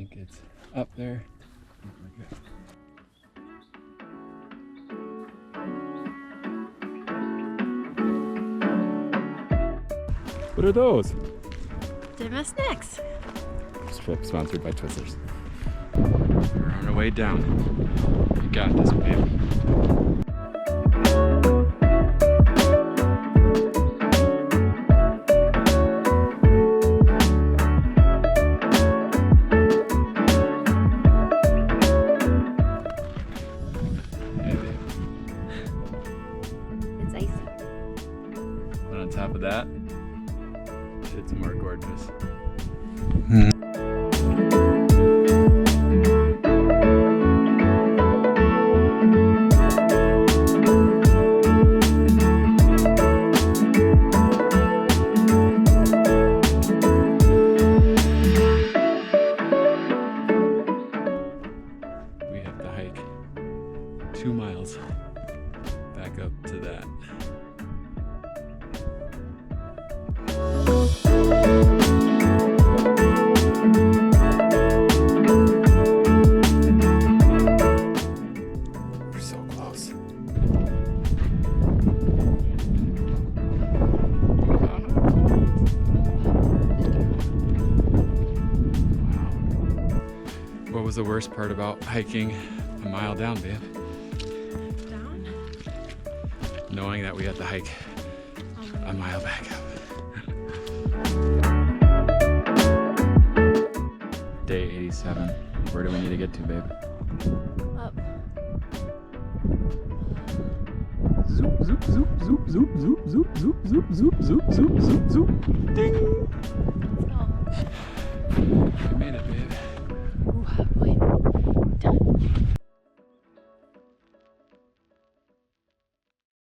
think it's up there. What are those? They're my snacks. This trip sponsored by Twizzlers. We're on our way down. You got this, babe. It's icy. And on top of that, it's more gorgeous. We have to hike 2 miles back up to that. We're so close. What was the worst part about hiking a mile down, babe? Down? Knowing that we had to hike a mile back up. Day 87. Where do we need to get to, babe? Up. Zoop, zoop, zoop, zoop, zoop, zoop, zoop, zoop, zoop, zoop, zoop, zoop, zoop, zoop. Ding! Let's go. We made it, babe. Ooh, Aah Point.